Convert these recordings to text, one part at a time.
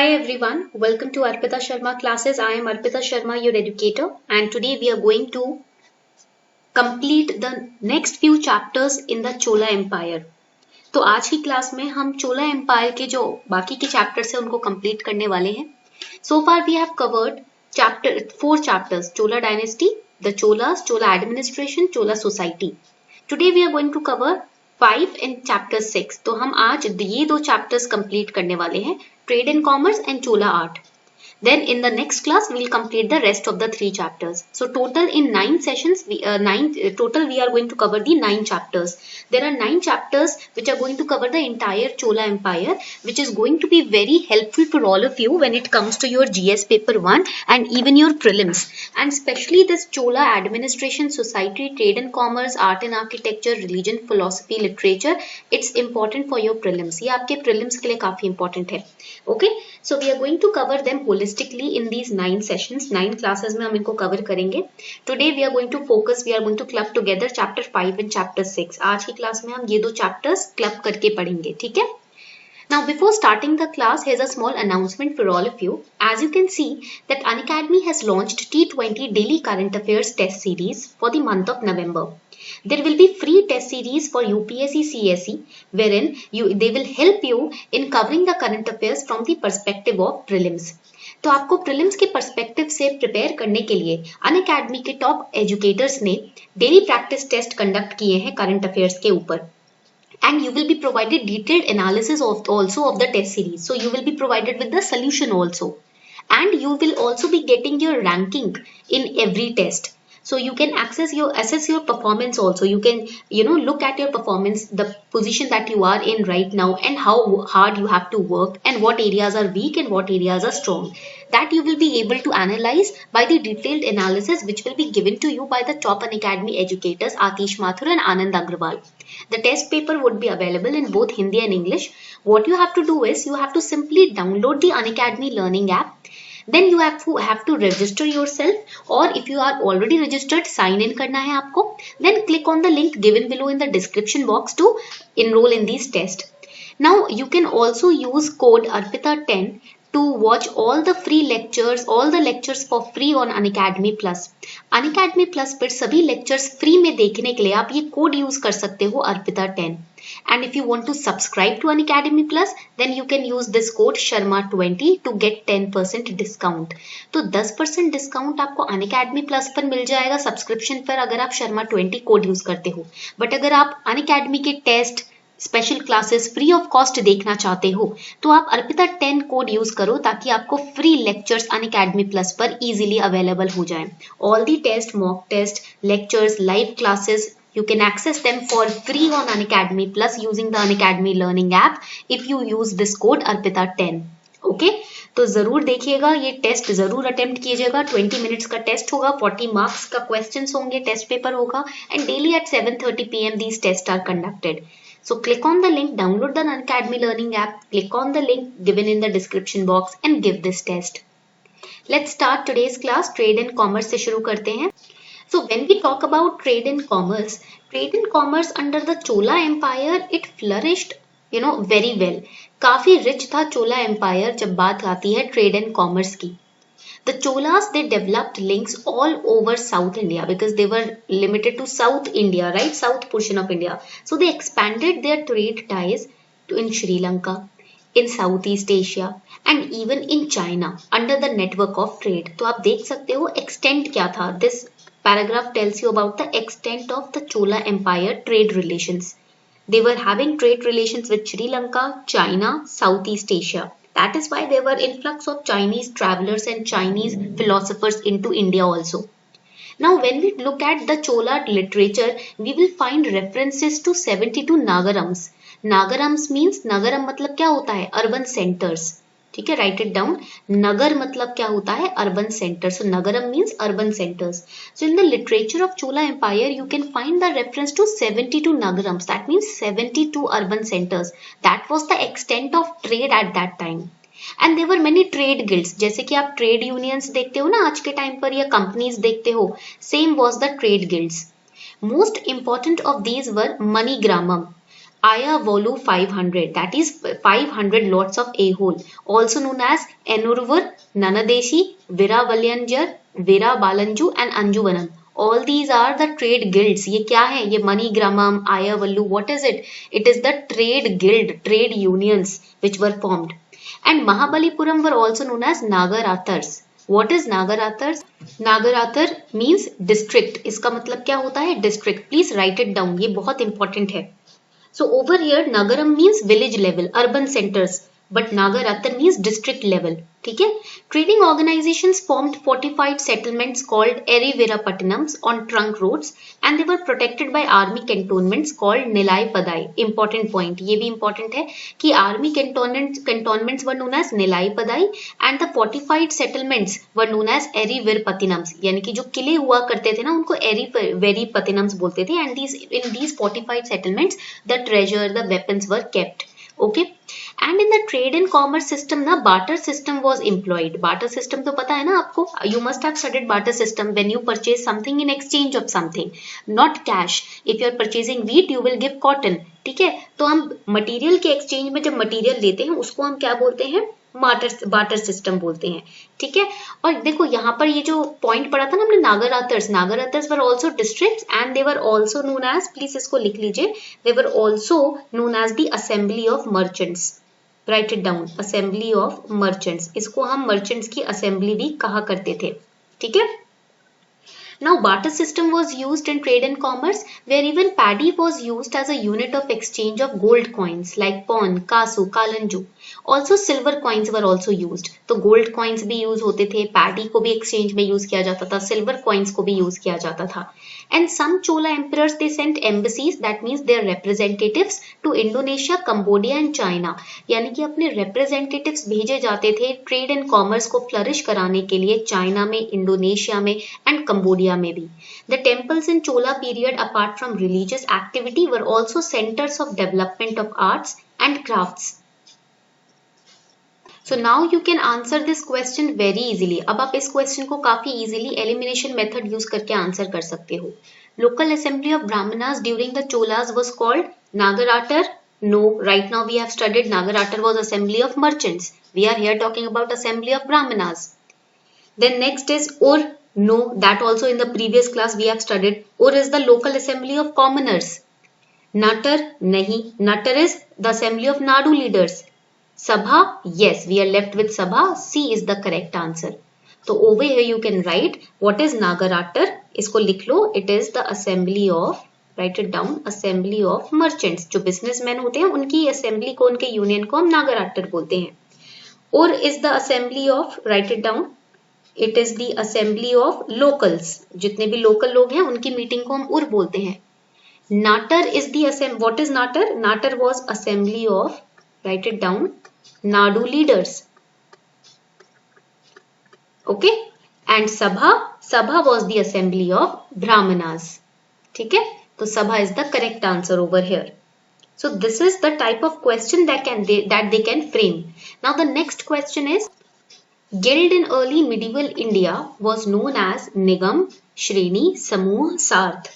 Hi everyone, welcome to Arpita Sharma classes. I am Arpita Sharma, your educator, and today we are going to complete the next few chapters in the Chola Empire. तो आज की class में हम चोला empire के जो बाकी के chapters हैं उनको कंप्लीट करने वाले हैं. So far we have covered four chapters: Chola dynasty, the Cholas, Chola administration, Chola society. Today we are going to cover 5 and chapter 6. तो हम आज ये दो chapters complete करने वाले हैं, Trade and Commerce and Chola Art. Then in the next class we will complete the rest of the 3 chapters. So total in 9 sessions, we are going to cover the 9 chapters. There are 9 chapters which are going to cover the entire Chola Empire, which is going to be very helpful for all of you when it comes to your GS paper 1 and even your prelims. And especially this Chola administration, society, trade and commerce, art and architecture, religion, philosophy, literature. It's important for your prelims. ये आपके prelims के लिए काफी important है. Okay, so we are going to cover them holistically in these 9 sessions. 9 classes में हम इनको cover करेंगे. Today we are going to focus, we are going to club together chapter 5 and chapter 6. आज की क्लास में हम ये दो chapters club करके पढ़ेंगे, ठीक है? Now before starting the class, here's a small announcement for all of you. As you can see that Unacademy has launched T20 Daily Current Affairs Test Series for the month of November. There will be free test series for UPSC CSE wherein they will help you in covering the current affairs from the perspective of prelims. तो आपको prelims के perspective से prepare करने के लिए Unacademy के top educators ने daily practice test conduct किए हैं करंट अफेयर्स के ऊपर. And you will be provided detailed analysis also of the test series. So you will be provided with the solution also. And you will also be getting your ranking in every test. So you can assess your performance also. You can, look at your performance, the position that you are in right now and how hard you have to work and what areas are weak and what areas are strong. That you will be able to analyze by the detailed analysis which will be given to you by the top Unacademy educators Atish Mathur and Anand Agrawal. The test paper would be available in both Hindi and English. What you have to do is you have to simply download the Unacademy learning app. Then you have to register yourself, or if you are already registered, sign in करना है आपको. Then click on the link given below in the description box to enroll in these tests. Now you can also use code ARPITA10 to watch all the lectures for free on Unacademy Plus. Unacademy Plus पर सभी lectures free में देखने के लिए आप ये code use कर सकते हो ARPITA10. And if you want to subscribe to Unacademy Plus, then you can use this code SHARMA20 to get 10% discount. तो 10% discount आपको Unacademy Plus पर मिल जाएगा सब्सक्रिप्शन पर अगर आप SHARMA20 कोड यूज करते हो. बट अगर आप Unacademy के test, special classes free of cost देखना चाहते हो तो आप अर्पिता 10 कोड यूज करो ताकि आपको फ्री लेक्चर्स अनअकैडमी प्लस पर इजीली अवेलेबल हो जाएं. All the test, mock test, lectures, live classes, you can access them for free on Unacademy Plus using the Unacademy learning app if you use this code ARPITA10. Okay, तो जरूर देखिएगा, ये test जरूर attempt कीजिएगा. 20 minutes का test होगा, 40 marks का questions होंगे, टेस्ट पेपर होगा and daily at 7:30 PM these tests are conducted. So click on the link, download the Unacademy learning app, click on the link given in the description box and give this test. Let's start today's class. Trade and commerce से शुरू करते हैं. So when we talk about trade and commerce under the Chola Empire, it flourished, very well. काफी rich था Chola Empire जब बात आती है trade and commerce की. The Cholas, they developed links all over South India because they were limited to South India, right? South portion of India. So they expanded their trade ties in Sri Lanka, in Southeast Asia and even in China under the network of trade. तो आप देख सकते हो extent क्या था. This paragraph tells you about the extent of the Chola Empire trade relations. They were having trade relations with Sri Lanka, China, Southeast Asia. That is why there were influx of Chinese travelers and Chinese philosophers into India also. Now when we look at the Chola literature, we will find references to 72 Nagarams. Nagarams means, Nagaram मतलब क्या होता है? Urban centers. ठीक है, write it down. Nagar मतलब क्या होता है? Urban center. So Nagaram means urban centers. So in the literature of Chola Empire, you can find the reference to 72 Nagarams. That means 72 urban centers. That was the extent of trade at that time. And there were many trade guilds. जैसे कि आप trade unions देखते हो ना आज के time पर या companies देखते हो. Same was the trade guilds. Most important of these were MoneyGramam. Ayavolu 500, that is 500 lots of a-hole, also known as Enurvar, Nanadeshi, Viravalyanjar, Virabalanju and Anjuvanam. All these are the trade guilds. ये क्या है? ये Manigramam, Ayavallu, what is it? It is the trade guild, trade unions which were formed. And Mahabalipuram were also known as Nagaratars. What is Nagarathars? Nagarathar means district. इसका मतलब क्या होता है? District. Please write it down. ये बहुत important है. So over here Nagaram means village level, urban centers, but Nagarathar means district level. ठीक है? Trading organizations formed fortified settlements called Erivirapatnams on trunk roads and they were protected by army cantonments called Nilai Padai. Important point, ये भी important है कि army cantonments were known as Nilai Padai and the fortified settlements were known as Erivirapatnams. यानी कि जो किले हुआ करते थे ना उनको Erivirapatnams बोलते थे and in these fortified settlements the treasure, the weapons were kept. Okay, and in the trade and commerce system ना barter system was employed. Barter system तो पता है ना आपको? You must have studied barter system when you purchase something in exchange of something, not cash. If you are purchasing wheat, you will give cotton. ठीक है? तो हम material के एक्सचेंज में जब मटेरियल लेते हैं उसको हम क्या बोलते हैं? बार्टर सिस्टम बोलते हैं. ठीक है? और देखो यहाँ पर ये जो पॉइंट पढ़ा था ना हमने Nagarathars were also districts and they were also known as, please इसको लिख लीजिए, they were also known as the assembly of merchants. Write it down, assembly of merchants. इसको हम मर्चेंट्स की असेंबली भी कहा करते थे. ठीक है? Now barter system was used in trade and commerce where even paddy was used as a unit of exchange of gold coins like pawn, kasu, kalanju. Also silver coins were also used. तो gold coins भी use होते थे, paddy को भी exchange में use किया जाता था, silver coins को भी use किया जाता था. And some Chola emperors they sent embassies, that means their representatives to Indonesia, Cambodia and China. यानी कि अपने representatives भेजे जाते थे trade and commerce को flourish कराने के लिए चाइना में, इंडोनेशिया में and Cambodia में भी. The temples in Chola period apart from religious activity were also centers of development of arts and crafts. So now you can answer this question very easily. अब आप इस question को काफी easily elimination method use करके answer कर सकते हो. Local assembly of Brahmanas during the Cholas was called Nagaratar. No, right now we have studied Nagaratar was assembly of merchants. We are here talking about assembly of Brahmanas. Then next is Ur. No, that also in the previous class we have studied. Ur is the local assembly of commoners. Natar, nahi. Natar is the assembly of Nadu leaders. Sabha, yes, we are left with Sabha. C is the correct answer. So over here you can write what is Nagaratar. इसको लिख लो. It is the assembly of, write it down, assembly of merchants. जो businessmen होते हैं उनकी assembly को, उनके union को हम Nagaratar बोलते हैं. Ur is the assembly of, write it down. It is the assembly of locals. जितने भी local लोग हैं उनकी meeting को हम Ur बोलते हैं. Natar is the assembly. What is Natar? Natar was assembly of, write it down, Nadu leaders. Okay, and Sabha was the assembly of Brahmanas. ठीक है? तो Sabha is the correct answer over here. So this is the type of question that they can frame. Now the next question is, guild in early medieval India was known as Nigam, Shreni, Samuh, Sarth.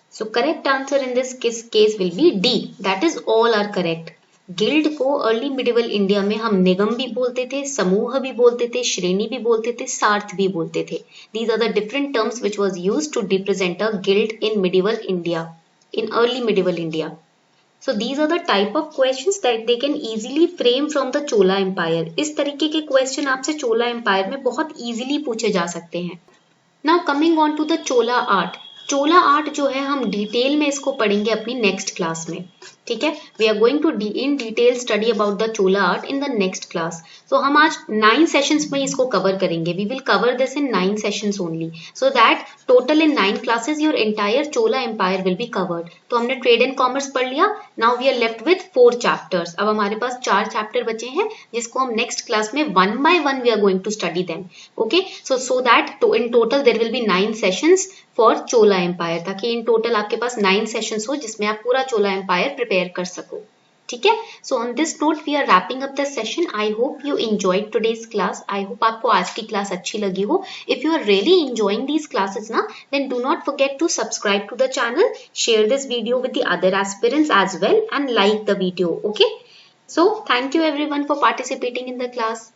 So correct answer in this case will be D. That is all are correct. Guild को early medieval India में हम निगम भी बोलते थे, समूह भी बोलते थे, श्रेणी भी बोलते थे, सार्थ भी बोलते थे. These are the different terms which was used to represent a guild in medieval India, in early medieval India. So these are the type of questions that they can easily frame from the Chola Empire. इस तरीके के question आपसे चोला empire में बहुत easily पूछे जा सकते हैं. Now coming on to the Chola art. Chola art जो है हम डिटेल में इसको पढ़ेंगे अपनी नेक्स्ट क्लास में. ठीक है? We are going to in detail study about the Chola art in the next class. तो हम आज 9 सेशंस में इसको कवर करेंगे. We will cover this in 9 sessions only, so that total in 9 classes your entire Chola empire will be covered. तो हमने trade and commerce पढ़ लिया. Now we are left with 4 chapters. अब हमारे पास 4 चैप्टर बचे हैं जिसको हम नेक्स्ट क्लास में 1 by 1 we are going to study them. Okay, so that in total there will be 9 sessions for Chola empire, ताकि इन टोटल आपके पास 9 सेशंस हो जिसमें आप पूरा चोला एम्पायर प्रिपेयर कर सको. ठीक है. So on this note we are wrapping up the session. I hope you enjoyed today's class. I hope आपको आज की क्लास अच्छी लगी हो. If you are really enjoying these classes ना, then do not forget to subscribe to the channel, share this video with the other aspirants as well, and like the video. Okay. So thank you everyone for participating in the class.